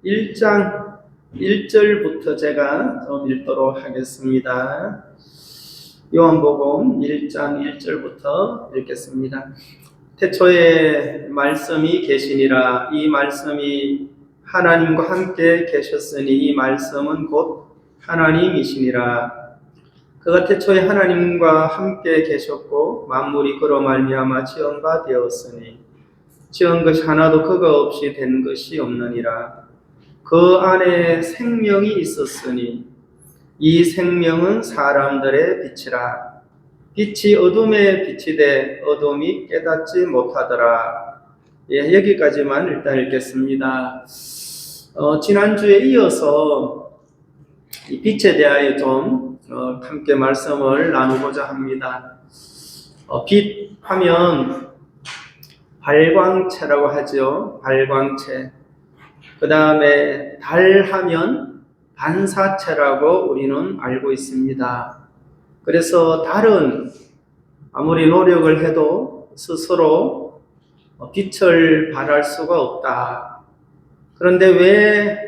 1장 1절부터 제가 좀 읽도록 하겠습니다. 요한복음 1장 1절부터 읽겠습니다. 태초에 말씀이 계시니라. 이 말씀이 하나님과 함께 계셨으니 이 말씀은 곧 하나님이시니라. 그가 태초에 하나님과 함께 계셨고 만물이 그로 말미암아 지은 바 되었으니 지은 것이 하나도 그가 없이 된 것이 없느니라. 그 안에 생명이 있었으니 이 생명은 사람들의 빛이라. 빛이 어둠에 비치되 어둠이 깨닫지 못하더라. 여기까지만 일단 읽겠습니다. 지난주에 이어서 이 빛에 대하여 좀 함께 말씀을 나누고자 합니다. 빛 하면 발광체라고 하죠. 발광체. 그 다음에 달 하면 반사체라고 우리는 알고 있습니다. 그래서 달은 아무리 노력을 해도 스스로 빛을 발할 수가 없다. 그런데 왜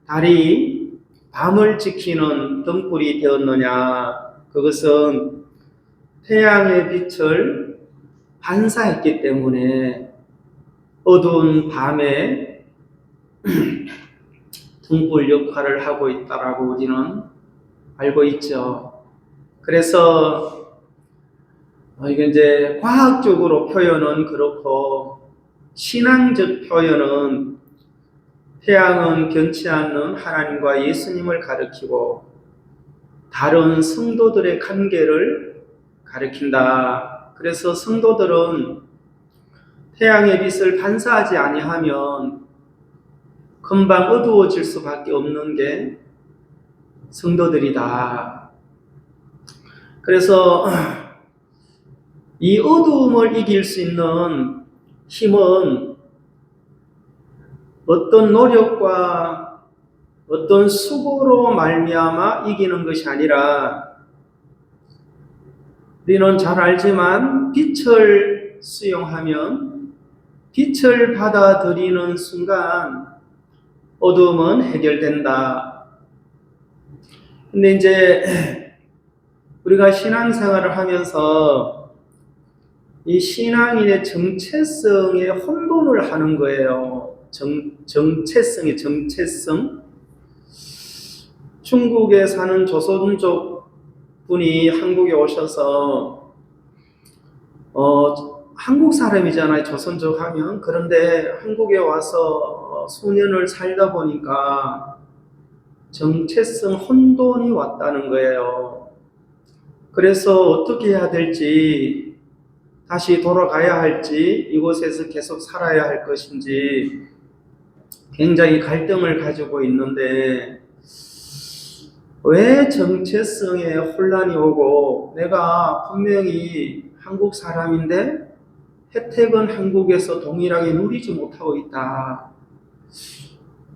달이 밤을 지키는 등불이 되었느냐? 그것은 태양의 빛을 반사했기 때문에 어두운 밤에 등불 역할을 하고 있다라고 우리는 알고 있죠. 그래서 이게 이제 과학적으로 표현은 그렇고 신앙적 표현은 태양은 변치 않는 하나님과 예수님을 가리키고 다른 성도들의 관계를 가리킨다. 그래서 성도들은 태양의 빛을 반사하지 아니하면 금방 어두워질 수밖에 없는 게 성도들이다. 그래서 이 어두움을 이길 수 있는 힘은 어떤 노력과 어떤 수고로 말미암아 이기는 것이 아니라 우리는 잘 알지만 빛을 수용하면 빛을 받아들이는 순간 어두움은 해결된다. 근데 이제 우리가 신앙생활을 하면서 이 신앙인의 정체성에 혼돈을 하는 거예요. 정체성. 중국에 사는 조선족 분이 한국에 오셔서 한국 사람이잖아요. 조선족 하면. 그런데 한국에 와서 수년을 살다 보니까 정체성 혼돈이 왔다는 거예요. 그래서 어떻게 해야 될지, 다시 돌아가야 할지, 이곳에서 계속 살아야 할 것인지 굉장히 갈등을 가지고 있는데, 왜 정체성에 혼란이 오고 내가 분명히 한국 사람인데 혜택은 한국에서 동일하게 누리지 못하고 있다.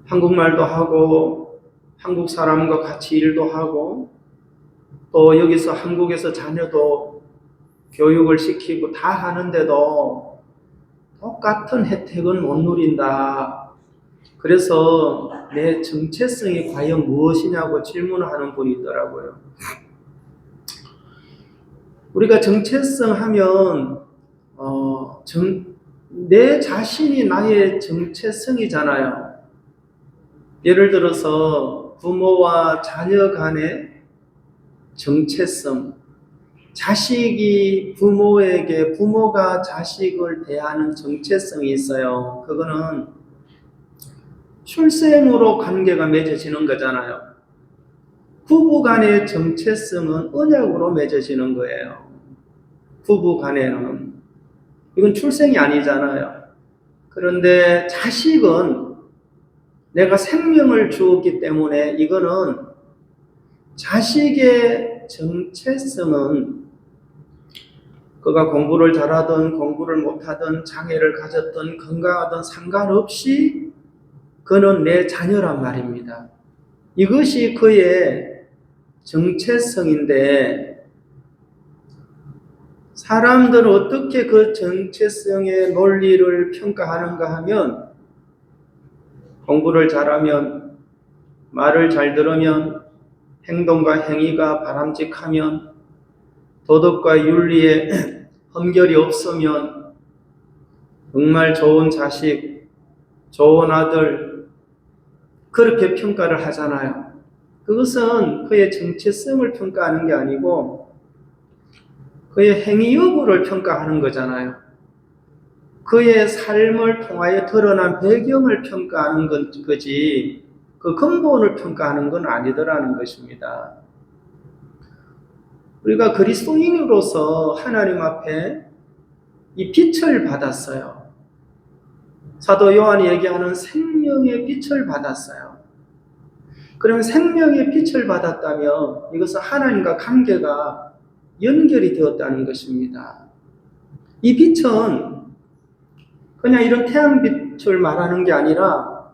한국말도 하고 한국 사람과 같이 일도 하고 또 여기서 한국에서 자녀도 교육을 시키고 다 하는데도 똑같은 혜택은 못 누린다. 그래서 내 정체성이 과연 무엇이냐고 질문하는 분이 있더라고요. 우리가 정체성 하면 내 자신이 나의 정체성이잖아요. 예를 들어서 부모와 자녀 간의 정체성, 자식이 부모에게, 부모가 자식을 대하는 정체성이 있어요. 그거는 출생으로 관계가 맺어지는 거잖아요. 부부 간의 정체성은 언약으로 맺어지는 거예요. 부부 간에는. 이건 출생이 아니잖아요. 그런데 자식은 내가 생명을 주었기 때문에 이거는 자식의 정체성은 그가 공부를 잘하든 공부를 못하든 장애를 가졌든 건강하든 상관없이 그는 내 자녀란 말입니다. 이것이 그의 정체성인데 사람들은 어떻게 그 정체성의 논리를 평가하는가 하면 공부를 잘하면, 말을 잘 들으면, 행동과 행위가 바람직하면, 도덕과 윤리에 흠결이 없으면 정말 좋은 자식, 좋은 아들, 그렇게 평가를 하잖아요. 그것은 그의 정체성을 평가하는 게 아니고 그의 행위 여부를 평가하는 거잖아요. 그의 삶을 통하여 드러난 배경을 평가하는 거지 그 근본을 평가하는 건 아니더라는 것입니다. 우리가 그리스도인으로서 하나님 앞에 이 빛을 받았어요. 사도 요한이 얘기하는 생명의 빛을 받았어요. 그러면 생명의 빛을 받았다면 이것은 하나님과 관계가 연결이 되었다는 것입니다. 이 빛은 그냥 이런 태양빛을 말하는 게 아니라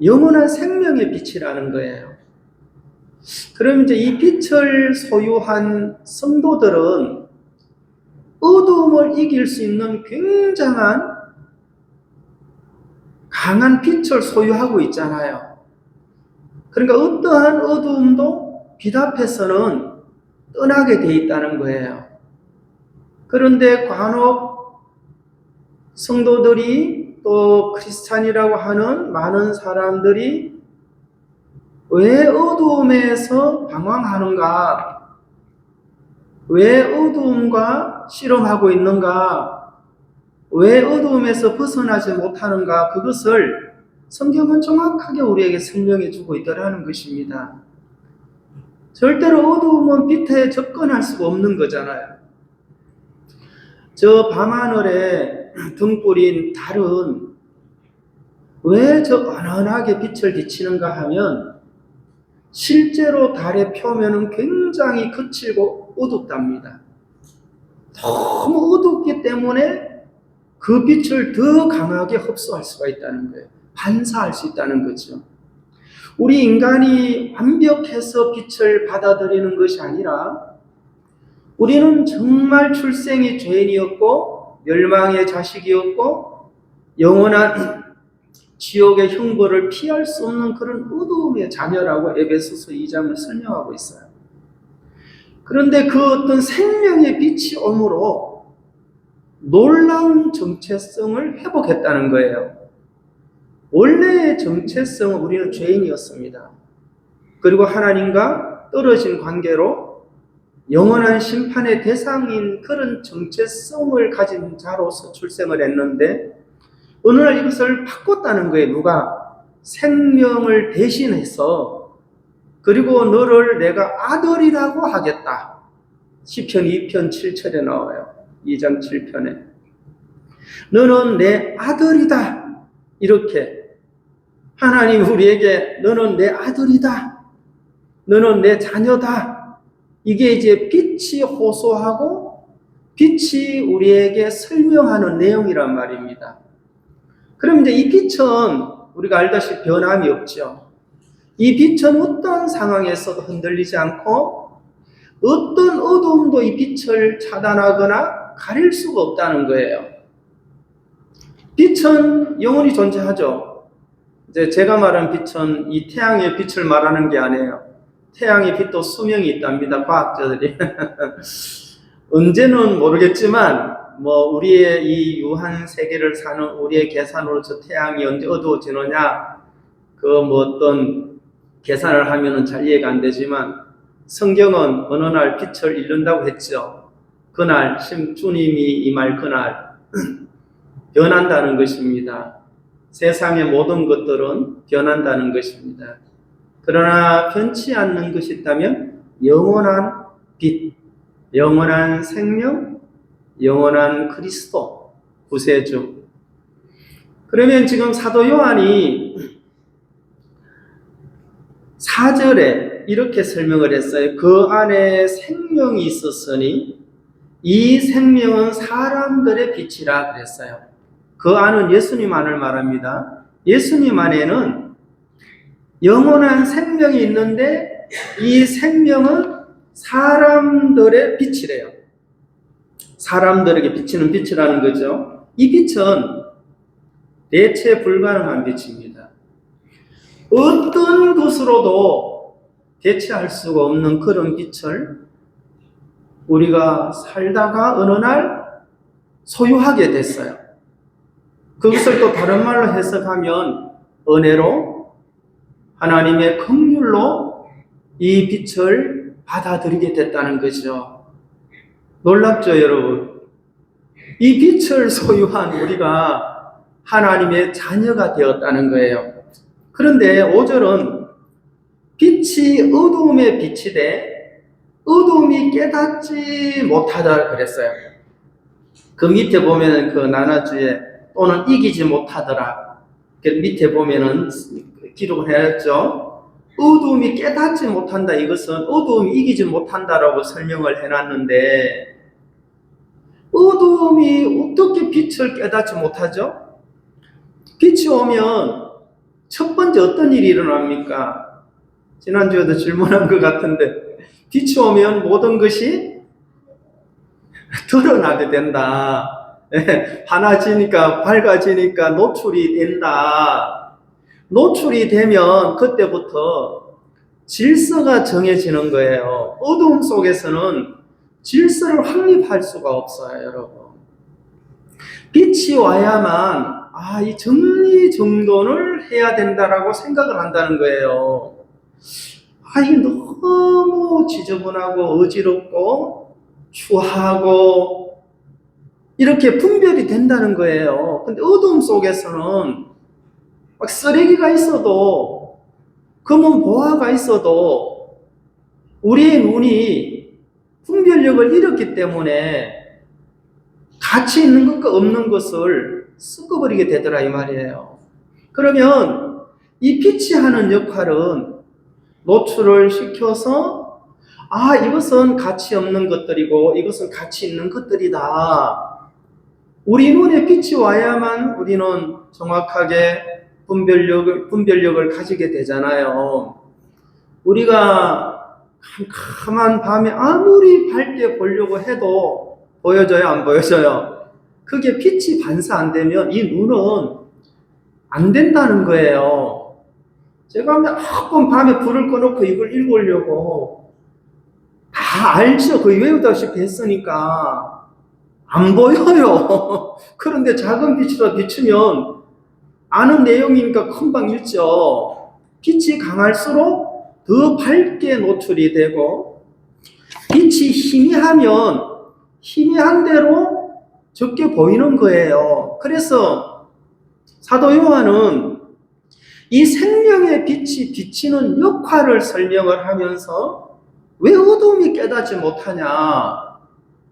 영원한 생명의 빛이라는 거예요. 그럼 이제 이 빛을 소유한 성도들은 어두움을 이길 수 있는 굉장한 강한 빛을 소유하고 있잖아요. 그러니까 어떠한 어두움도 빛 앞에서는 떠나게 돼 있다는 거예요. 그런데 간혹 성도들이 또 크리스찬이라고 하는 많은 사람들이 왜 어두움에서 방황하는가? 왜 어두움과 씨름하고 있는가? 왜 어두움에서 벗어나지 못하는가? 그것을 성경은 정확하게 우리에게 설명해 주고 있더라는 것입니다. 절대로 어두움은 빛에 접근할 수가 없는 거잖아요. 저 밤하늘에 등불인 달은 왜 저 은은하게 빛을 비치는가 하면 실제로 달의 표면은 굉장히 거칠고 어둡답니다. 너무 어둡기 때문에 그 빛을 더 강하게 흡수할 수가 있다는 거예요. 반사할 수 있다는 거죠. 우리 인간이 완벽해서 빛을 받아들이는 것이 아니라 우리는 정말 출생이 죄인이었고 멸망의 자식이었고 영원한 지옥의 형벌을 피할 수 없는 그런 어두움의 자녀라고 에베소서 2장을 설명하고 있어요. 그런데 그 어떤 생명의 빛이 오므로 놀라운 정체성을 회복했다는 거예요. 원래의 정체성은 우리는 죄인이었습니다. 그리고 하나님과 떨어진 관계로 영원한 심판의 대상인 그런 정체성을 가진 자로서 출생을 했는데 어느 날 이것을 바꿨다는 거예요. 누가? 생명을 대신해서 그리고 너를 내가 아들이라고 하겠다. 시편 2편 7절에 나와요. 2장 7편에 너는 내 아들이다. 이렇게 하나님 우리에게 너는 내 아들이다. 너는 내 자녀다. 이게 이제 빛이 호소하고 빛이 우리에게 설명하는 내용이란 말입니다. 그럼 이제 이 빛은 우리가 알다시피 변함이 없죠. 이 빛은 어떤 상황에서도 흔들리지 않고 어떤 어두움도 이 빛을 차단하거나 가릴 수가 없다는 거예요. 빛은 영원히 존재하죠. 이제 제가 말한 빛은 이 태양의 빛을 말하는 게 아니에요. 태양의 빛도 수명이 있답니다. 과학자들이. 언제는 모르겠지만 우리의 이 유한 세계를 사는 우리의 계산으로 저 태양이 언제 어두워지느냐 어떤 계산을 하면은 잘 이해가 안 되지만 성경은 어느 날 빛을 잃는다고 했죠. 그날 주님이 임할 그날 변한다는 것입니다. 세상의 모든 것들은 변한다는 것입니다. 그러나 변치 않는 것이 있다면 영원한 빛, 영원한 생명, 영원한 그리스도, 구세주. 그러면 지금 사도 요한이 4절에 이렇게 설명을 했어요. 그 안에 생명이 있었으니 이 생명은 사람들의 빛이라 그랬어요. 그 안은 예수님 안을 말합니다. 예수님 안에는 영원한 생명이 있는데 이 생명은 사람들의 빛이래요. 사람들에게 비치는 빛이라는 거죠. 이 빛은 대체 불가능한 빛입니다. 어떤 것으로도 대체할 수가 없는 그런 빛을 우리가 살다가 어느 날 소유하게 됐어요. 그것을 또 다른 말로 해석하면 은혜로, 하나님의 긍휼로 이 빛을 받아들이게 됐다는 거죠. 놀랍죠, 여러분? 이 빛을 소유한 우리가 하나님의 자녀가 되었다는 거예요. 그런데 5절은 빛이 어두움에 비치되 어두움이 깨닫지 못하다 그랬어요. 그 밑에 보면은 그 나나주에 또는 이기지 못하더라. 그 밑에 보면은 기록을 해놨죠. 어두움이 깨닫지 못한다. 이것은 어두움이 이기지 못한다라고 설명을 해놨는데 어두움이 어떻게 빛을 깨닫지 못하죠? 빛이 오면 첫 번째 어떤 일이 일어납니까? 지난주에도 질문한 것 같은데 빛이 오면 모든 것이 드러나게 된다. 환해지니까 밝아지니까 노출이 된다. 노출이 되면 그때부터 질서가 정해지는 거예요. 어두움 속에서는 질서를 확립할 수가 없어요, 여러분. 빛이 와야만 이 정리정돈을 해야 된다라고 생각을 한다는 거예요. 이게 너무 지저분하고 어지럽고 추하고 이렇게 분별이 된다는 거예요. 근데 어두움 속에서는 막 쓰레기가 있어도 검은 보화가 있어도 우리의 눈이 분별력을 잃었기 때문에 가치 있는 것과 없는 것을 섞어버리게 되더라 이 말이에요. 그러면 이 빛이 하는 역할은 노출을 시켜서 이것은 가치 없는 것들이고 이것은 가치 있는 것들이다. 우리 눈에 빛이 와야만 우리는 정확하게 분별력을 가지게 되잖아요. 우리가 캄캄한 밤에 아무리 밝게 보려고 해도 보여져요, 안 보여져요? 그게 빛이 반사 안 되면 이 눈은 안 된다는 거예요. 제가 몇 번 밤에 불을 꺼놓고 이걸 읽으려고 다 알죠. 거의 외우다시피 했으니까 안 보여요. 그런데 작은 빛으로 비추면 아는 내용이니까 금방 읽죠. 빛이 강할수록 더 밝게 노출이 되고 빛이 희미하면 희미한 대로 적게 보이는 거예요. 그래서 사도 요한은 이 생명의 빛이 비치는 역할을 설명을 하면서 왜 어둠이 깨닫지 못하냐?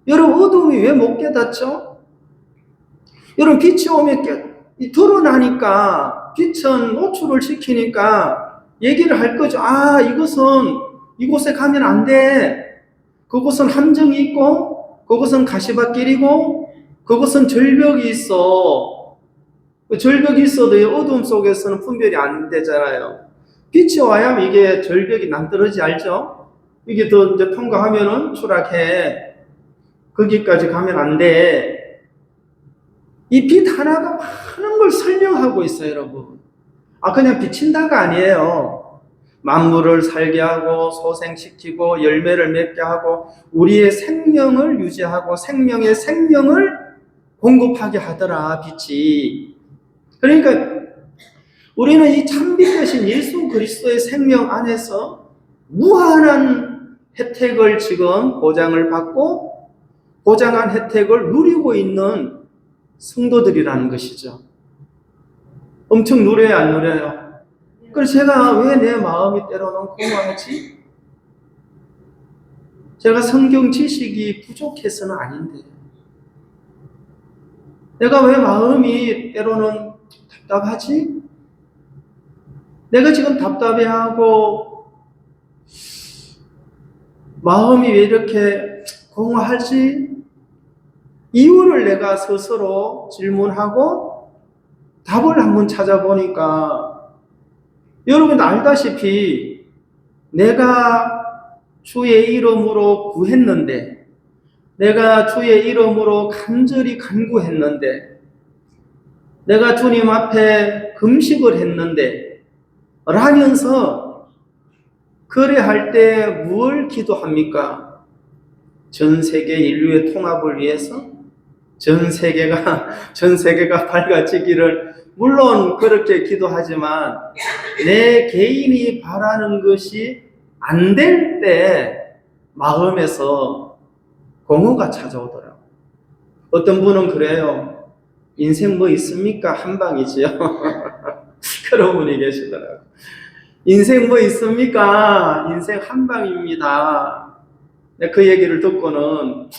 여러분 어둠이 왜 못 깨닫죠? 여러분 빛이 오면 드러나니까 빛은 노출을 시키니까 얘기를 할 거죠. 이것은 이곳에 가면 안 돼. 그곳은 함정이 있고 그곳은 가시밭길이고 그곳은 절벽이 있어. 절벽이 있어도 어둠 속에서는 분별이 안 되잖아요. 빛이 와야 이게 절벽이 낭떠러지 알죠? 이게 더 이제 통과하면은 추락해. 거기까지 가면 안 돼. 이 빛 하나가 많은 걸 설명하고 있어요, 여러분. 그냥 비친다가 아니에요. 만물을 살게 하고 소생시키고 열매를 맺게 하고 우리의 생명을 유지하고 생명의 생명을 공급하게 하더라, 빛이. 그러니까 우리는 이 참빛 되신 예수 그리스도의 생명 안에서 무한한 혜택을 지금 보장을 받고 보장한 혜택을 누리고 있는 성도들이라는 것이죠. 엄청 누려요, 안 누려요? 그래서 제가 왜 내 마음이 때로는 공허하지? 제가 성경 지식이 부족해서는 아닌데 내가 왜 마음이 때로는 답답하지? 내가 지금 답답해하고 마음이 왜 이렇게 공허하지? 이유를 내가 스스로 질문하고 답을 한번 찾아보니까 여러분 알다시피 내가 주의 이름으로 구했는데 내가 주의 이름으로 간절히 간구했는데 내가 주님 앞에 금식을 했는데 라면서 그래 할 때 뭘 기도합니까? 전 세계 인류의 통합을 위해서 전 세계가 밝아지기를 물론 그렇게 기도하지만 내 개인이 바라는 것이 안 될 때 마음에서 공허가 찾아오더라고요. 어떤 분은 그래요. 인생 뭐 있습니까? 한 방이지요. 그런 분이 계시더라고요. 인생 뭐 있습니까? 인생 한 방입니다. 그 얘기를 듣고는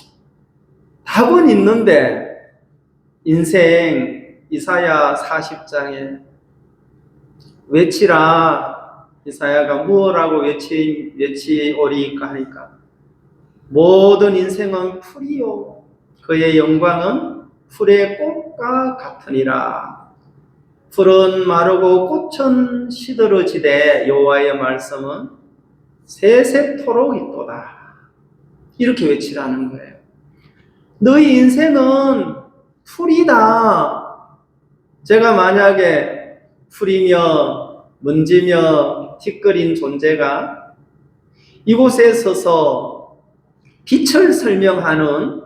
답은 있는데 인생 이사야 40장에 외치라. 이사야가 무엇라고 외치오리까 하니까 모든 인생은 풀이요 그의 영광은 풀의 꽃과 같으니라. 풀은 마르고 꽃은 시들어지되 여호와의 말씀은 세세토록 있도다. 이렇게 외치라는 거예요. 너희 인생은 풀이다. 제가 만약에 풀이며 먼지며 티끌인 존재가 이곳에 서서 빛을 설명하는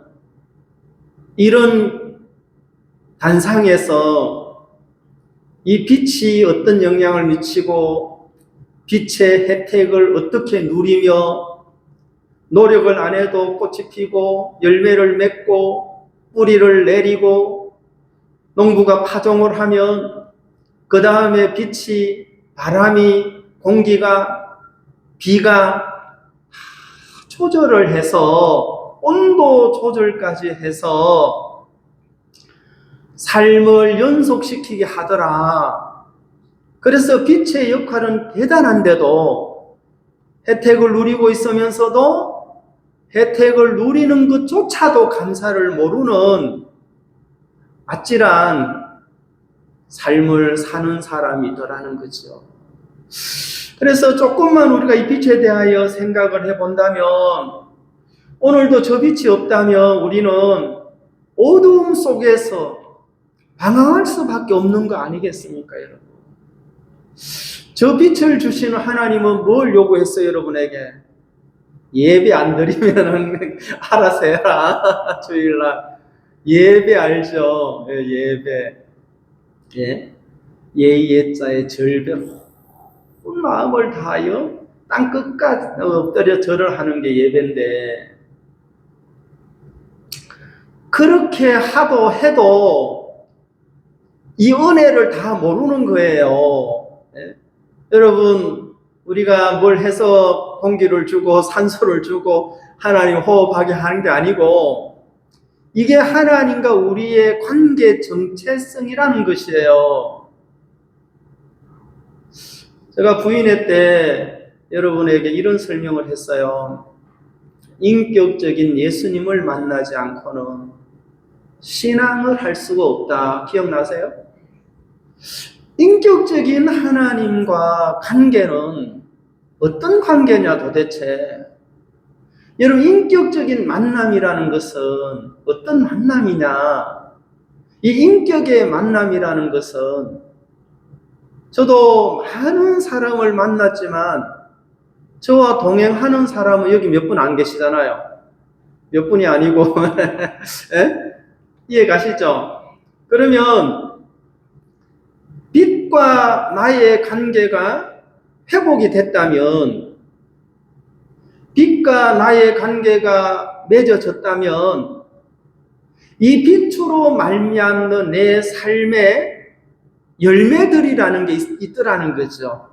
이런 단상에서 이 빛이 어떤 영향을 미치고 빛의 혜택을 어떻게 누리며 노력을 안 해도 꽃이 피고 열매를 맺고 뿌리를 내리고 농부가 파종을 하면 그 다음에 빛이 바람이 공기가 비가 조절을 해서 온도 조절까지 해서 삶을 연속시키게 하더라. 그래서 빛의 역할은 대단한데도 혜택을 누리고 있으면서도 혜택을 누리는 것조차도 감사를 모르는 아찔한 삶을 사는 사람이더라는 거죠. 그래서 조금만 우리가 이 빛에 대하여 생각을 해본다면 오늘도 저 빛이 없다면 우리는 어두움 속에서 방황할 수밖에 없는 거 아니겠습니까, 여러분? 저 빛을 주시는 하나님은 뭘 요구했어요, 여러분에게? 예배 안 드리면은 알아서 해라. 주일날 예배 알죠? 예배. 예. 예의예자의 절배 온 마음을 다하여 땅 끝까지 엎드려 절을 하는 게 예배인데 그렇게 하도 해도 이 은혜를 다 모르는 거예요. 예? 여러분 우리가 뭘 해서 공기를 주고 산소를 주고 하나님 호흡하게 하는 게 아니고 이게 하나님과 우리의 관계 정체성이라는 것이에요. 제가 부인회 때 여러분에게 이런 설명을 했어요. 인격적인 예수님을 만나지 않고는 신앙을 할 수가 없다. 기억나세요? 인격적인 하나님과 관계는 어떤 관계냐 도대체? 여러분 인격적인 만남이라는 것은 어떤 만남이냐? 이 인격의 만남이라는 것은 저도 많은 사람을 만났지만 저와 동행하는 사람은 여기 몇 분 안 계시잖아요. 몇 분이 아니고 이해 가시죠? 그러면 빛과 나의 관계가 회복이 됐다면 빛과 나의 관계가 맺어졌다면 이 빛으로 말미암는 내 삶의 열매들이라는 게 있더라는 거죠.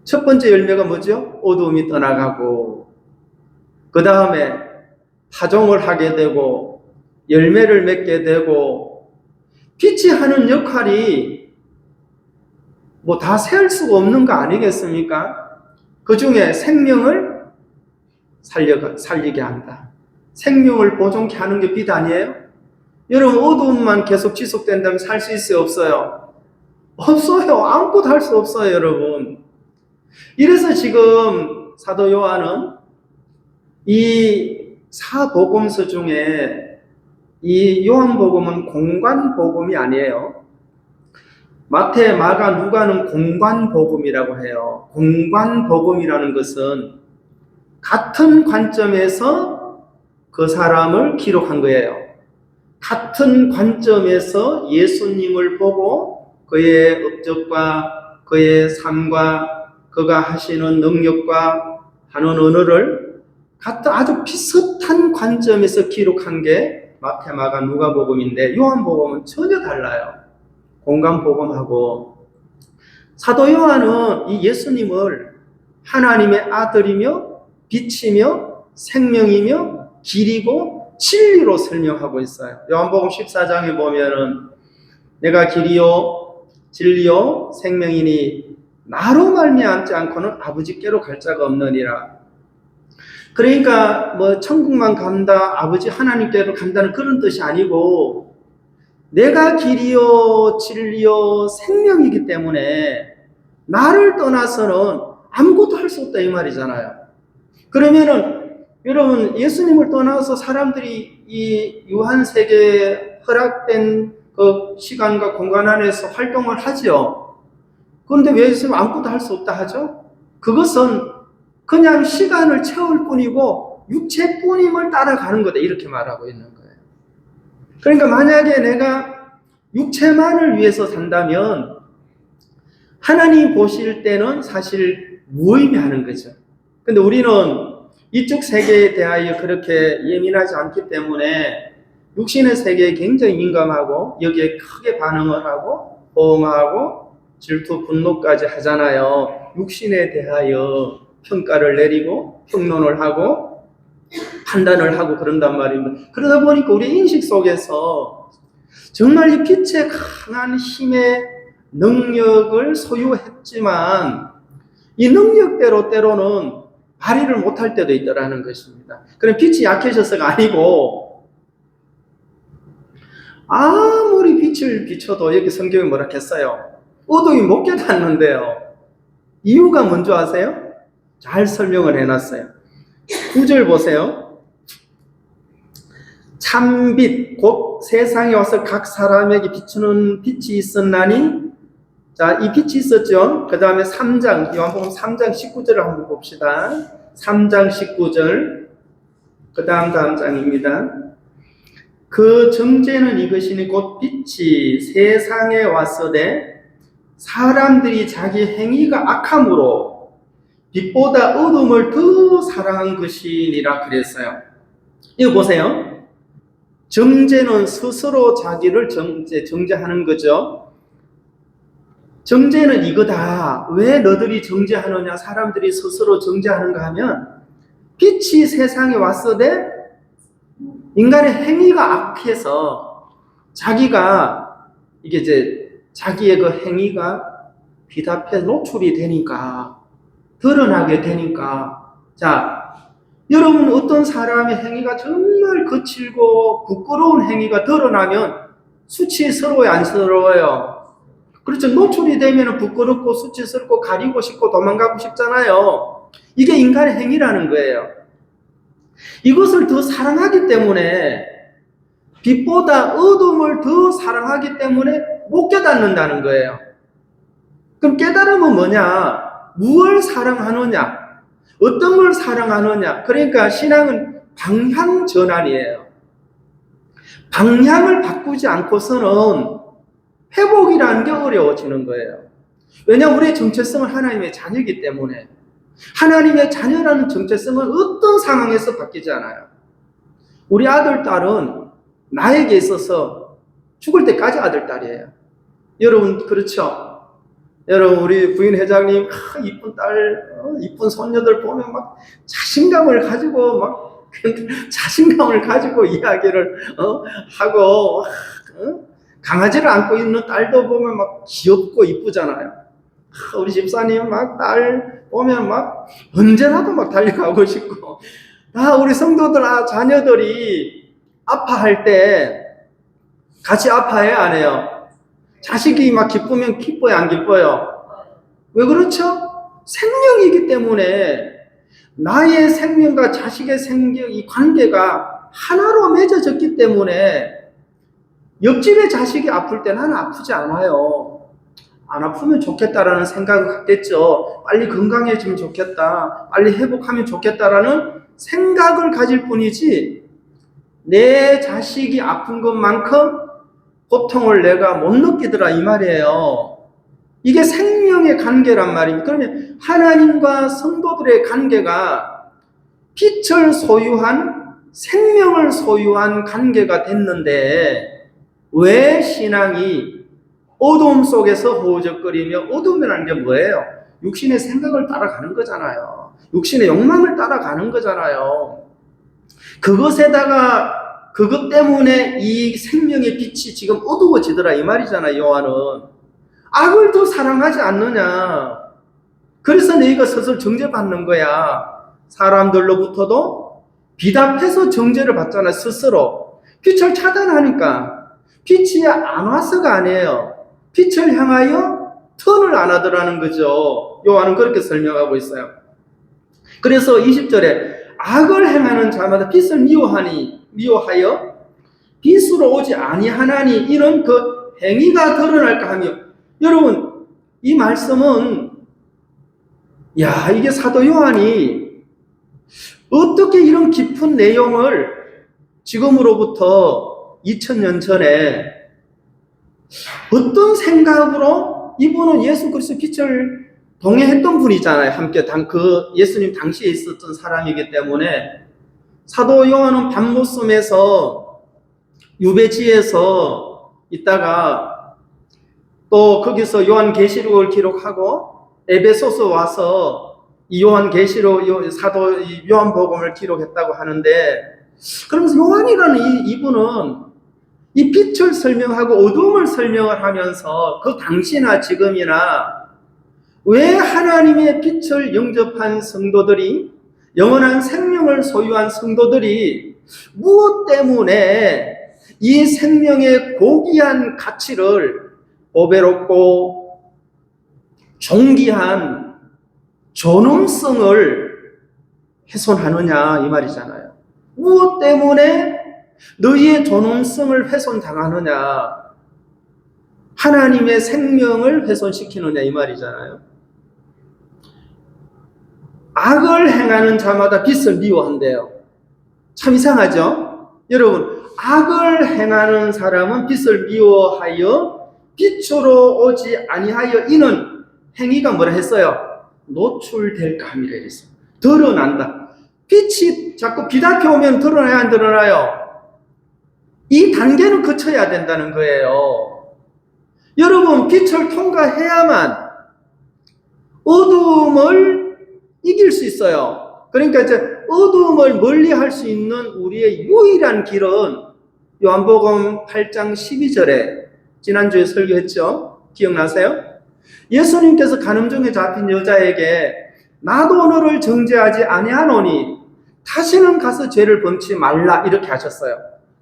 첫 번째 열매가 뭐죠? 어두움이 떠나가고 그 다음에 파종을 하게 되고 열매를 맺게 되고 빛이 하는 역할이 뭐 다 세울 수가 없는 거 아니겠습니까? 그 중에 생명을 살리게 한다. 생명을 보존케 하는 게 빛 아니에요? 여러분 어두움만 계속 지속된다면 살 수 있어요? 없어요? 없어요. 아무것도 할 수 없어요, 여러분. 이래서 지금 사도 요한은 이 사복음서 중에 이 요한복음은 공관복음이 아니에요. 마태, 마가, 누가는 공관복음이라고 해요. 공관복음이라는 것은 같은 관점에서 그 사람을 기록한 거예요. 같은 관점에서 예수님을 보고 그의 업적과 그의 삶과 그가 하시는 능력과 하는 언어를 같은 아주 비슷한 관점에서 기록한 게 마태, 마가, 누가복음인데 요한복음은 전혀 달라요. 공관복음하고. 사도 요한은 이 예수님을 하나님의 아들이며 빛이며 생명이며 길이고 진리로 설명하고 있어요. 요한복음 14장에 보면은 내가 길이요 진리요 생명이니 나로 말미암지 않고는 아버지께로 갈 자가 없느니라. 그러니까 뭐 천국만 간다, 아버지 하나님께로 간다는 그런 뜻이 아니고 내가 길이요 진리요 생명이기 때문에 나를 떠나서는 아무것도 할 수 없다 이 말이잖아요. 그러면은 여러분 예수님을 떠나서 사람들이 이 유한 세계에 허락된 그 시간과 공간 안에서 활동을 하죠. 그런데 왜 예수님 아무것도 할 수 없다 하죠? 그것은 그냥 시간을 채울 뿐이고 육체뿐임을 따라가는 거다 이렇게 말하고 있는 거예요. 그러니까 만약에 내가 육체만을 위해서 산다면 하나님 보실 때는 사실 무의미하는 거죠. 근데 우리는 이쪽 세계에 대하여 그렇게 예민하지 않기 때문에 육신의 세계에 굉장히 민감하고 여기에 크게 반응을 하고 호응하고 질투, 분노까지 하잖아요. 육신에 대하여 평가를 내리고 평론을 하고 판단을 하고 그런단 말입니다. 그러다 보니까 우리 인식 속에서 정말 이 빛의 강한 힘의 능력을 소유했지만 이 능력대로 때로는 발휘를 못할 때도 있더라는 것입니다. 그럼 빛이 약해져서가 아니고 아무리 빛을 비춰도 여기 성경이 뭐라 했어요? 어둠이 못 깨닫는데요. 이유가 뭔지 아세요? 잘 설명을 해놨어요. 9절 보세요. 참빛 곧 세상에 와서 각 사람에게 비추는 빛이 있었나니 자, 이 빛이 있었죠. 그 다음에 3장, 요한복음 3장 19절을 한번 봅시다. 3장 19절 그 다음 장입니다. 그 정죄는 이것이니 곧 빛이 세상에 왔으되 사람들이 자기 행위가 악함으로 빛보다 어둠을 더 사랑한 것이니라 그랬어요. 이거 보세요. 정죄는 스스로 자기를 정죄하는 거죠. 정죄는 이거다. 왜 너들이 정죄하느냐? 사람들이 스스로 정죄하는가 하면 빛이 세상에 왔으되 인간의 행위가 악해서 자기가 이게 이제 자기의 그 행위가 빛 앞에 노출이 되니까 드러나게 되니까 자 여러분 어떤 사람의 행위가 정말 거칠고 부끄러운 행위가 드러나면 수치스러워요 안쓰러워요? 그렇죠. 노출이 되면 부끄럽고 수치스럽고 가리고 싶고 도망가고 싶잖아요. 이게 인간의 행위라는 거예요. 이것을 더 사랑하기 때문에 빛보다 어둠을 더 사랑하기 때문에 못 깨닫는다는 거예요. 그럼 깨달음은 뭐냐? 무엇을 사랑하느냐? 어떤 걸 사랑하느냐? 그러니까 신앙은 방향 전환이에요. 방향을 바꾸지 않고서는 회복이라는 게 어려워지는 거예요. 왜냐하면 우리의 정체성은 하나님의 자녀이기 때문에 하나님의 자녀라는 정체성은 어떤 상황에서 바뀌지 않아요. 우리 아들, 딸은 나에게 있어서 죽을 때까지 아들, 딸이에요. 여러분 그렇죠? 여러분 우리 부인 회장님 이쁜 딸, 이쁜 손녀들 보면 막 자신감을 가지고 이야기를 하고 강아지를 안고 있는 딸도 보면 막 귀엽고 이쁘잖아요. 우리 집사님 막 딸 보면 막 언제라도 막 달려가고 싶고 우리 성도들 자녀들이 아파할 때 같이 아파해요 안 해요? 자식이 막 기쁘면 기뻐요 안 기뻐요? 왜 그렇죠? 생명이기 때문에 나의 생명과 자식의 생명 이 관계가 하나로 맺어졌기 때문에 옆집의 자식이 아플 때 나는 아프지 않아요. 안 아프면 좋겠다라는 생각을 갖겠죠. 빨리 건강해지면 좋겠다. 빨리 회복하면 좋겠다라는 생각을 가질 뿐이지 내 자식이 아픈 것만큼 고통을 내가 못 느끼더라 이 말이에요. 이게 생명의 관계란 말입니다. 그러면 하나님과 성도들의 관계가 빛을 소유한 생명을 소유한 관계가 됐는데 왜 신앙이 어두움 속에서 허우적거리며 어두움이라는 게 뭐예요? 육신의 생각을 따라가는 거잖아요. 육신의 욕망을 따라가는 거잖아요. 그것 때문에 이 생명의 빛이 지금 어두워지더라 이 말이잖아요. 요한은 악을 더 사랑하지 않느냐. 그래서 너희가 스스로 정죄받는 거야. 사람들로부터도 비답해서 정죄를 받잖아 스스로. 빛을 차단하니까. 빛이 안 와서가 아니에요. 빛을 향하여 턴을 안 하더라는 거죠. 요한은 그렇게 설명하고 있어요. 그래서 20절에 악을 행하는 자마다 빛을 미워하여 빛으로 오지 아니하나니 이런 그 행위가 드러날까 하며. 여러분 이 말씀은 이게 사도 요한이 어떻게 이런 깊은 내용을 지금으로부터 2000년 전에 어떤 생각으로 이분은 예수 그리스도의 빛을 동행했던 분이잖아요. 함께 그 예수님 당시에 있었던 사람이기 때문에 사도 요한은 밤모섬에서 유배지에서 있다가 또 거기서 요한계시록을 기록하고 에베소서 와서 이 요한계시록 사도 요한복음을 기록했다고 하는데 그러면서 요한이라는 이분은 이 빛을 설명하고 어둠을 설명을 하면서 그 당시나 지금이나 왜 하나님의 빛을 영접한 성도들이 영원한 생명을 소유한 성도들이 무엇 때문에 이 생명의 고귀한 가치를 보배롭고 존귀한 존엄성을 훼손하느냐 이 말이잖아요. 무엇 때문에 너희의 존엄성을 훼손당하느냐, 하나님의 생명을 훼손시키느냐 이 말이잖아요. 악을 행하는 자마다 빛을 미워한대요. 참 이상하죠? 여러분, 악을 행하는 사람은 빛을 미워하여 빛으로 오지 아니하여 이는 행위가 뭐라 했어요? 노출될까 함이라 했어요. 드러난다. 빛이 자꾸 비답해 오면 드러나야 안 드러나요? 이 단계는 거쳐야 된다는 거예요. 여러분, 빛을 통과해야만 어두움을 이길 수 있어요. 그러니까 이제 어두움을 멀리 할 수 있는 우리의 유일한 길은 요한복음 8장 12절에 지난주에 설교했죠? 기억나세요? 예수님께서 간음중에 잡힌 여자에게 나도 너를 정죄하지 아니하노니 다시는 가서 죄를 범치 말라 이렇게 하셨어요.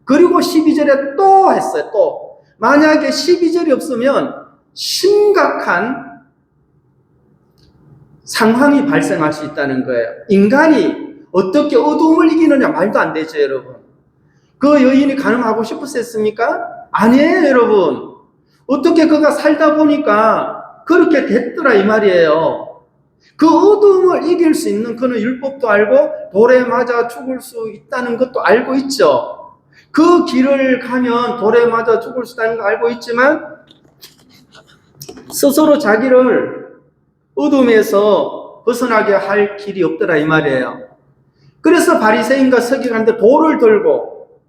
그리고 12절에 또 했어요. 또 만약에 12절이 없으면 심각한 상황이 발생할 수 있다는 거예요. 인간이 어떻게 어두움을 이기느냐 말도 안 되죠, 여러분. 그 여인이 간음하고 싶었습니까? 아니에요, 여러분. 어떻게 그가 살다 보니까 그렇게 됐더라 이 말이에요. 그 어두움을 이길 수 있는 그는 율법도 알고 돌에 맞아 죽을 수 있다는 것도 알고 있죠. 그 길을 가면 돌에 맞아 죽을 수 있다는 거 알고 있지만 스스로 자기를 어둠에서 벗어나게 할 길이 없더라 이 말이에요. 그래서 바리새인과 서기관들 돌을 들고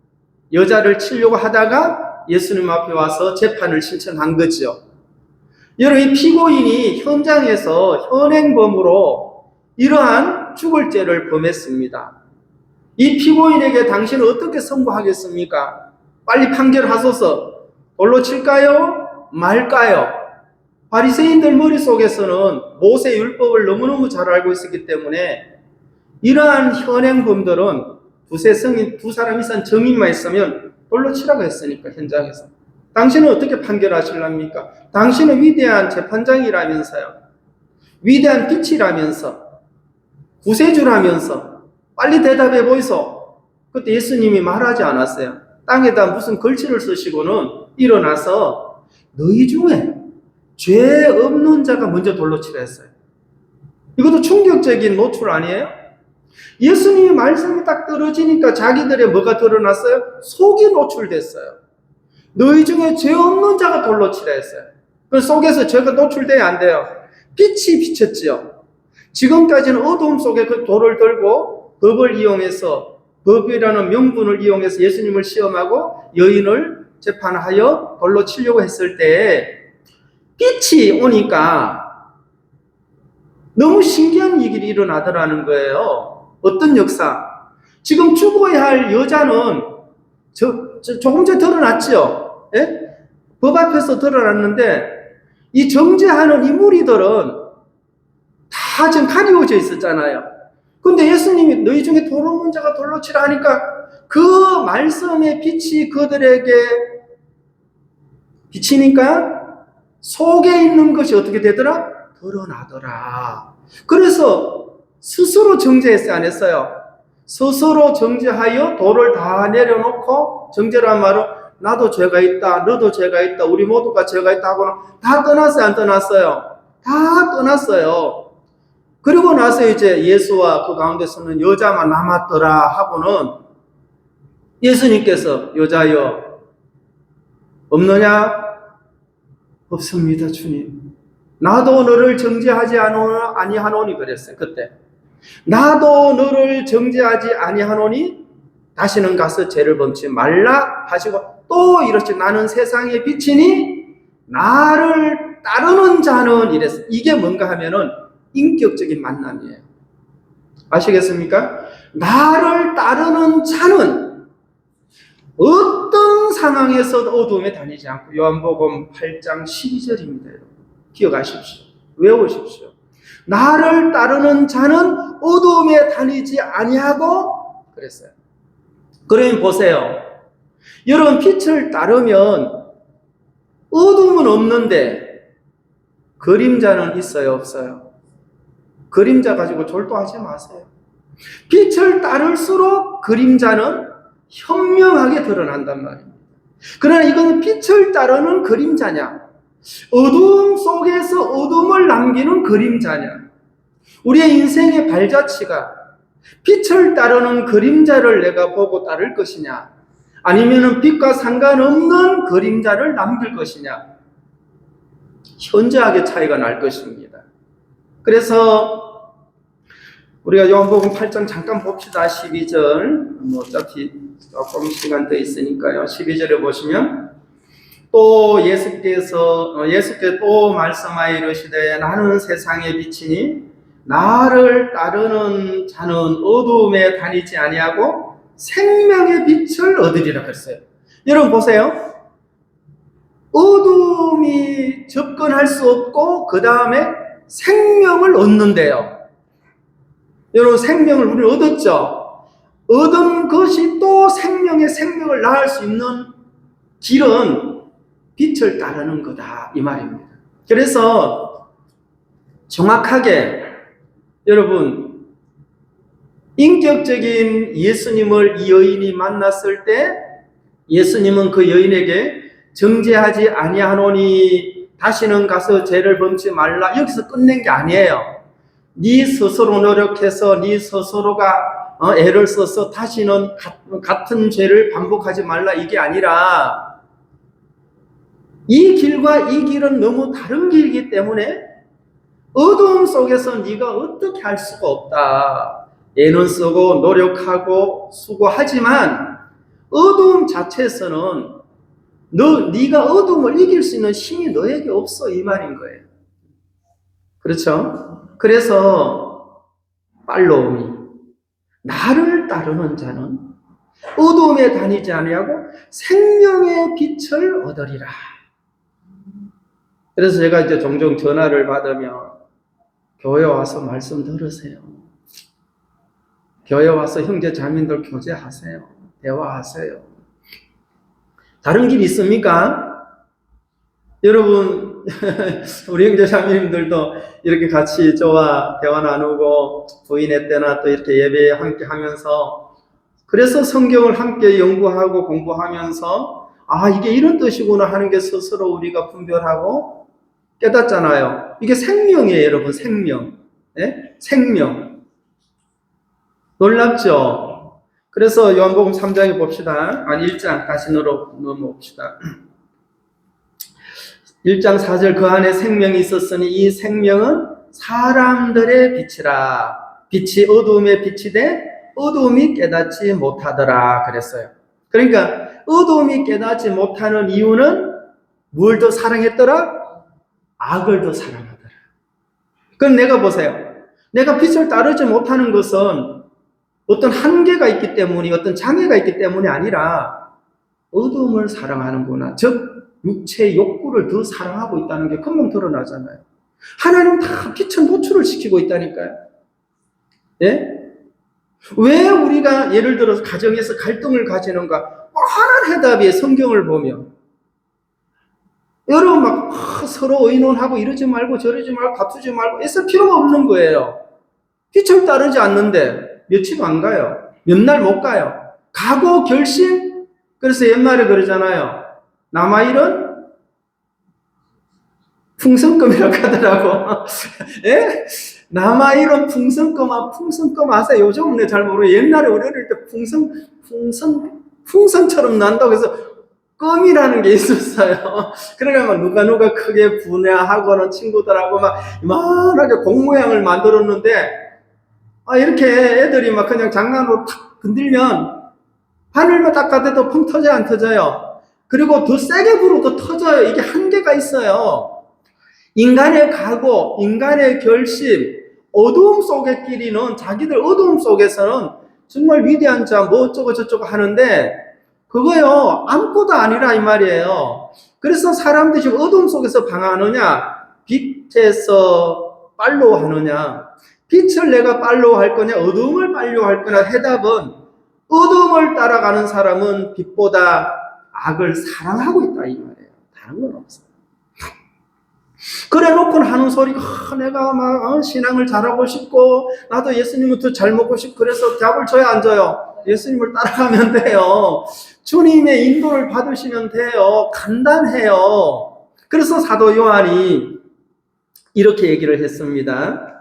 여자를 치려고 하다가 예수님 앞에 와서 재판을 신청한 거죠. 여러분, 이 피고인이 현장에서 현행범으로 이러한 죽을 죄를 범했습니다. 이 피고인에게 당신은 어떻게 선고하겠습니까? 빨리 판결하소서. 돌로 칠까요? 말까요? 바리새인들 머릿속에서는 모세 율법을 너무너무 잘 알고 있었기 때문에 이러한 현행범들은 두 사람 이상 증인만 있으면 돌로 치라고 했으니까 현장에서. 당신은 어떻게 판결하실랍니까? 당신은 위대한 재판장이라면서요. 위대한 빛이라면서. 구세주라면서. 빨리 대답해 보이소. 그때 예수님이 말하지 않았어요. 땅에다 무슨 글씨를 쓰시고는 일어나서 너희 중에 죄 없는 자가 먼저 돌로 치라 했어요. 이것도 충격적인 노출 아니에요? 예수님이 말씀이 딱 떨어지니까 자기들의 뭐가 드러났어요? 속이 노출됐어요. 너희 중에 죄 없는 자가 돌로 치라 했어요. 그 속에서 죄가 노출돼야 안 돼요. 빛이 비쳤지요. 지금까지는 어두움 속에 그 돌을 들고 법을 이용해서, 법이라는 명분을 이용해서 예수님을 시험하고 여인을 재판하여 돌로 치려고 했을 때 빛이 오니까 너무 신기한 일이 일어나더라는 거예요. 어떤 역사? 지금 죽어야 할 여자는 조금 전에 드러났죠. 예? 법 앞에서 드러났는데 이 정죄하는 이 무리들은 다 지금 가리워져 있었잖아요. 근데 예수님이 너희 중에 돌 없는 자가 돌로 치라 하니까 그 말씀의 빛이 그들에게 비치니까 속에 있는 것이 어떻게 되더라? 드러나더라. 그래서 스스로 정죄했어요, 안 했어요? 스스로 정죄하여 돌을 다 내려놓고, 정죄란 말은 나도 죄가 있다, 너도 죄가 있다, 우리 모두가 죄가 있다 하고는 다 떠났어요, 안 떠났어요? 다 떠났어요. 그리고 나서 이제 예수와 그 가운데 서는 여자만 남았더라 하고는 예수님께서 여자여 없느냐? 없습니다, 주님. 나도 너를 정죄하지 아니하노니 그랬어요. 그때 나도 너를 정죄하지 아니하노니 다시는 가서 죄를 범치 말라 하시고 또 이렇지 나는 세상의 빛이니 나를 따르는 자는 이랬어요. 이게 뭔가 하면은 인격적인 만남이에요. 아시겠습니까? 나를 따르는 자는 어떤 상황에서도 어둠에 다니지 않고, 요한복음 8장 12절입니다. 여러분. 기억하십시오. 외우십시오. 나를 따르는 자는 어둠에 다니지 아니하고 그랬어요. 그러면 보세요. 여러분 빛을 따르면 어둠은 없는데 그림자는 있어요, 없어요? 그림자 가지고 졸도하지 마세요. 빛을 따를수록 그림자는 현명하게 드러난단 말입니다. 그러나 이건 빛을 따르는 그림자냐? 어둠 속에서 어둠을 남기는 그림자냐? 우리의 인생의 발자취가 빛을 따르는 그림자를 내가 보고 따를 것이냐? 아니면 빛과 상관없는 그림자를 남길 것이냐? 현저하게 차이가 날 것입니다. 그래서 우리가 요한복음 8장 잠깐 봅시다. 12절. 어차피 조금 시간 더 있으니까요. 12절에 보시면 또 예수께 또 말씀하여 이르시되 나는 세상의 빛이니 나를 따르는 자는 어두움에 다니지 아니하고 생명의 빛을 얻으리라 그랬어요. 여러분 보세요. 어두움이 접근할 수 없고 그 다음에 생명을 얻는데요. 여러분 생명을 우리는 얻었죠. 얻은 것이 또 생명을 낳을 수 있는 길은 빛을 따르는 거다 이 말입니다. 그래서 정확하게 여러분 인격적인 예수님을 이 여인이 만났을 때 예수님은 그 여인에게 정죄하지 아니하노니 다시는 가서 죄를 범치 말라 여기서 끝낸 게 아니에요. 네 스스로 노력해서 네 스스로가 애를 써서 다시는 같은 죄를 반복하지 말라 이게 아니라 이 길과 이 길은 너무 다른 길이기 때문에 어두움 속에서 네가 어떻게 할 수가 없다. 애는 쓰고 노력하고 수고하지만 어두움 자체에서는 네가 어두움을 이길 수 있는 힘이 너에게 없어 이 말인 거예요. 그렇죠? 그래서 팔로우미 나를 따르는 자는 어두움에 다니지 아니하고 생명의 빛을 얻으리라. 그래서 제가 이제 종종 전화를 받으면 교회 와서 말씀 들으세요. 교회 와서 형제 자매들 교제하세요. 대화하세요. 다른 길 있습니까? 여러분 우리 형제 자매님들도 이렇게 같이 저와 대화 나누고 부인의 때나 또 이렇게 예배 함께 하면서 그래서 성경을 함께 연구하고 공부하면서 이게 이런 뜻이구나 하는 게 스스로 우리가 분별하고 깨닫잖아요. 이게 생명이에요, 여러분. 생명. 예? 생명. 놀랍죠? 그래서 요한복음 3장에 봅시다. 아니 1장 다시 넘어봅시다. 1장 4절 그 안에 생명이 있었으니 이 생명은 사람들의 빛이라. 빛이 어두움에 빛이 돼 어두움이 깨닫지 못하더라 그랬어요. 그러니까 어두움이 깨닫지 못하는 이유는 뭘 더 사랑했더라? 악을 더 사랑하더라. 그럼 내가 보세요. 내가 빛을 따르지 못하는 것은 어떤 한계가 있기 때문이 어떤 장애가 있기 때문이 아니라 어둠을 사랑하는구나. 즉 육체의 욕구를 더 사랑하고 있다는 게 금방 드러나잖아요. 하나님은 다 빛을 노출을 시키고 있다니까요. 예? 왜 우리가 예를 들어서 가정에서 갈등을 가지는가? 뻔한 해답이에요. 성경을 보면. 여러분 막 서로 의논하고 이러지 말고 저러지 말고 다투지 말고 있을 필요가 없는 거예요. 빛을 따르지 않는데 며칠 안 가요. 몇 날 못 가요. 각오 결심. 그래서 옛말에 그러잖아요. 남아일은 풍선껌이라고 하더라고. 예? 남아일은 풍선껌 아세요? 요즘은 잘 모르고 옛날에 우리 어릴 때 풍선처럼 난다고 해서 껌이라는 게 있었어요. 그러니까 누가 크게 분해하고는 친구들하고 막 이만하게 공 모양을 만들었는데 이렇게 애들이 막 그냥 장난으로 탁 건들면 바늘만 딱 가대도 펑 터져요, 안 터져요? 그리고 더 세게 불어도 터져요. 이게 한계가 있어요. 인간의 각오, 인간의 결심, 어두움 속의 길이는 자기들 어두움 속에서는 정말 위대한 자, 뭐 어쩌고 저쩌고 하는데 그거요, 아무것도 아니라 이 말이에요. 그래서 사람들이 지금 어두움 속에서 방황하느냐, 빛에서 팔로우 하느냐, 빛을 내가 팔로우 할 거냐, 어두움을 팔로우 할 거냐, 해답은 어두움을 따라가는 사람은 빛보다 악을 사랑하고 있다 이 말이에요. 다른 건 없어요. 그래 놓고는 하는 소리가 내가 막 신앙을 잘하고 싶고 나도 예수님을 더 잘 먹고 싶고 그래서 답을 줘야 안 줘요? 예수님을 따라가면 돼요. 주님의 인도를 받으시면 돼요. 간단해요. 그래서 사도 요한이 이렇게 얘기를 했습니다.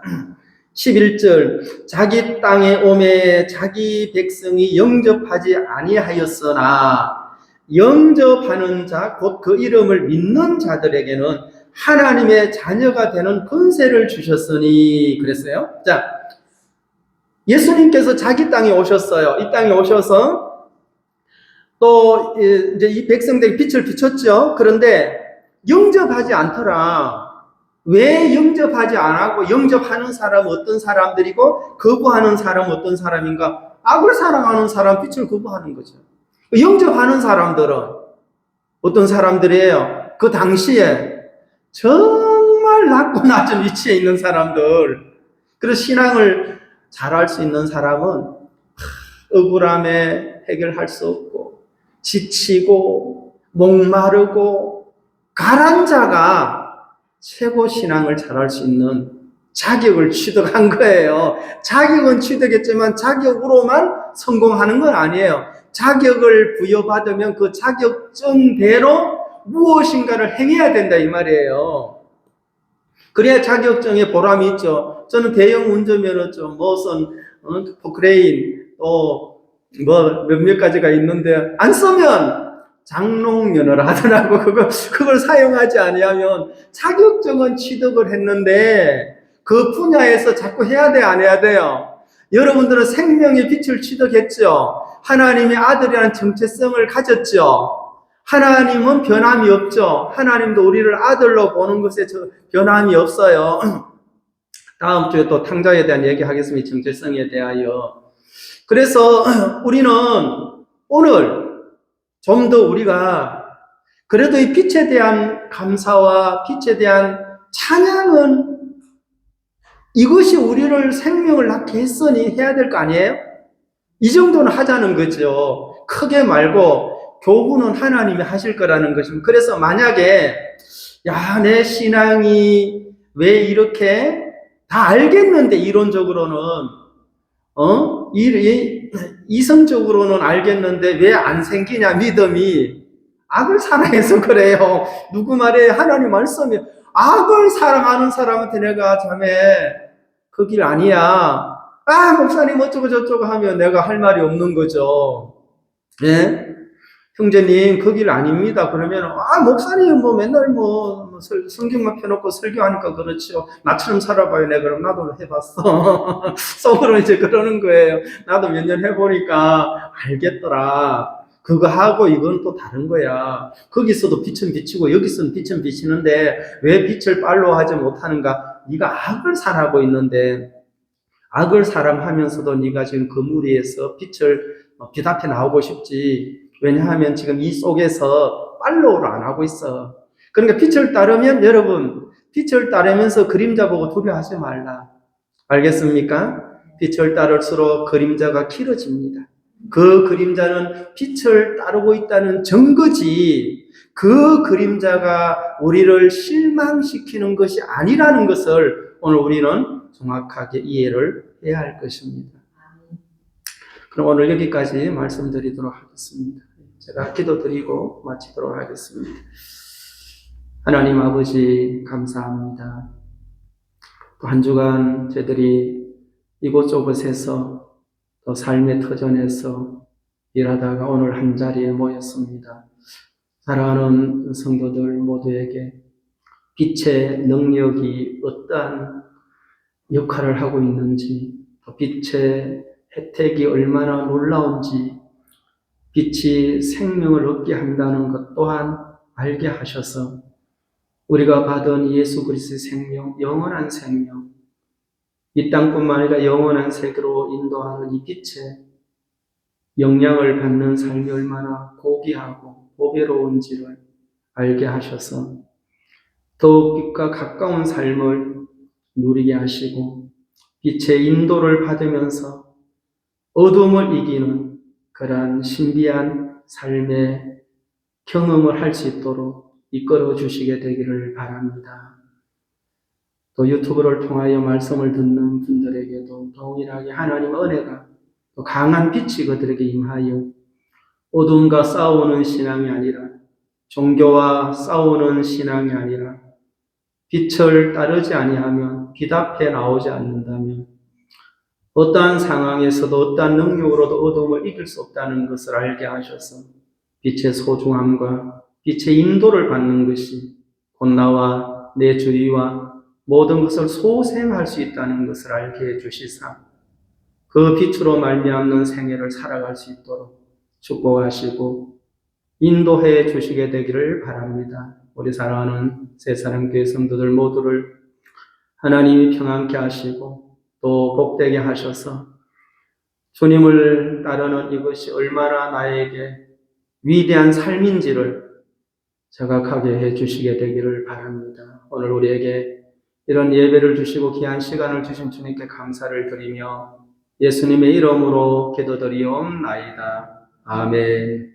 11절 자기 땅에 오매 자기 백성이 영접하지 아니하였으나 영접하는 자 곧 그 이름을 믿는 자들에게는 하나님의 자녀가 되는 권세를 주셨으니 그랬어요. 자, 예수님께서 자기 땅에 오셨어요. 이 땅에 오셔서 또 이제 이 백성들이 빛을 비췄죠. 그런데 영접하지 않더라. 왜 영접하지 않고 영접하는 사람은 어떤 사람들이고 거부하는 사람은 어떤 사람인가? 악을 사랑하는 사람 빛을 거부하는 거죠. 영접하는 사람들은 어떤 사람들이에요? 그 당시에 정말 낮고 낮은 위치에 있는 사람들. 그래서 신앙을 잘할 수 있는 사람은 억울함에 해결할 수 없고 지치고 목마르고 가난 자가 최고 신앙을 잘할 수 있는 자격을 취득한 거예요. 자격은 취득했지만 자격으로만 성공하는 건 아니에요. 자격을 부여받으면 그 자격증대로 무엇인가를 행해야 된다 이 말이에요. 그래야 자격증에 보람이 있죠. 저는 대형 운전면허증, 무슨 포크레인, 또 뭐 몇몇 가지가 있는데 안 쓰면 장롱면허를 하더라고. 그걸 사용하지 아니하면 자격증은 취득을 했는데 그 분야에서 자꾸 해야 돼, 안 해야 돼요? 여러분들은 생명의 빛을 취득했죠. 하나님의 아들이라는 정체성을 가졌죠. 하나님은 변함이 없죠. 하나님도 우리를 아들로 보는 것에 변함이 없어요. 다음 주에 또 탕자에 대한 얘기하겠습니다. 정체성에 대하여. 그래서 우리는 오늘 좀 더 우리가 그래도 이 빛에 대한 감사와 빛에 대한 찬양은 이것이 우리를 생명을 낳게 했으니 해야 될 거 아니에요? 이 정도는 하자는 거죠. 크게 말고 교훈은 하나님이 하실 거라는 것입니다. 그래서 만약에 내 신앙이 왜 이렇게 다 알겠는데 이론적으로는 이성적으로는 알겠는데 왜 안 생기냐 믿음이 악을 사랑해서 그래요. 누구 말에 하나님 말씀이 악을 사랑하는 사람한테 내가 자매 그 길 아니야. 목사님 어쩌고 저쩌고 하면 내가 할 말이 없는 거죠. 예? 형제님 그 길 아닙니다. 그러면 목사님 뭐 맨날 성경만 펴놓고 설교하니까 그렇죠. 나처럼 살아봐요. 내가 그럼 나도 해봤어. 속으로 이제 그러는 거예요. 나도 몇 년 해보니까 알겠더라. 그거 하고 이건 또 다른 거야. 거기서도 빛은 비치고 여기서는 빛은 비치는데 왜 빛을 빨로 하지 못하는가? 네가 악을 사랑하고 있는데 악을 사랑하면서도 네가 지금 그 무리에서 빛 앞에 나오고 싶지. 왜냐하면 지금 이 속에서 팔로우를 안 하고 있어. 그러니까 빛을 따르면 여러분, 빛을 따르면서 그림자 보고 두려워하지 말라. 알겠습니까? 빛을 따를수록 그림자가 길어집니다. 그 그림자는 빛을 따르고 있다는 증거지, 그 그림자가 우리를 실망시키는 것이 아니라는 것을 오늘 우리는 정확하게 이해를 해야 할 것입니다. 그럼 오늘 여기까지 말씀드리도록 하겠습니다. 제가 기도드리고 마치도록 하겠습니다. 하나님 아버지 감사합니다. 또 한 주간 저희들이 이곳저곳에서 또 삶의 터전에서 일하다가 오늘 한 자리에 모였습니다. 사랑하는 성도들 모두에게 빛의 능력이 어떠한 역할을 하고 있는지, 또 빛의 혜택이 얼마나 놀라운지, 빛이 생명을 얻게 한다는 것 또한 알게 하셔서 우리가 받은 예수 그리스도의 생명, 영원한 생명, 이 땅뿐만 아니라 영원한 세계로 인도하는 이 빛의 영향을 받는 삶이 얼마나 고귀하고 보배로운지를 알게 하셔서 더욱 빛과 가까운 삶을 누리게 하시고 빛의 인도를 받으면서 어둠을 이기는 그러한 신비한 삶의 경험을 할 수 있도록 이끌어 주시게 되기를 바랍니다. 또 유튜브를 통하여 말씀을 듣는 분들에게도 동일하게 하나님의 은혜가 또 강한 빛이 그들에게 임하여 어둠과 싸우는 신앙이 아니라, 종교와 싸우는 신앙이 아니라, 빛을 따르지 아니하면, 빛 앞에 나오지 않는다면 어떠한 상황에서도 어떠한 능력으로도 어둠을 이길 수 없다는 것을 알게 하셔서 빛의 소중함과 빛의 인도를 받는 것이 곧 나와 내 주위와 모든 것을 소생할 수 있다는 것을 알게 해주시사 그 빛으로 말미암는 생애를 살아갈 수 있도록 축복하시고 인도해 주시게 되기를 바랍니다. 우리 사랑하는 새사랑교회 성도들 모두를 하나님이 평안케 하시고 또 복되게 하셔서 주님을 따르는 이것이 얼마나 나에게 위대한 삶인지를 자각하게 해 주시게 되기를 바랍니다. 오늘 우리에게 이런 예배를 주시고 귀한 시간을 주신 주님께 감사를 드리며 예수님의 이름으로 기도드리옵나이다. 아멘.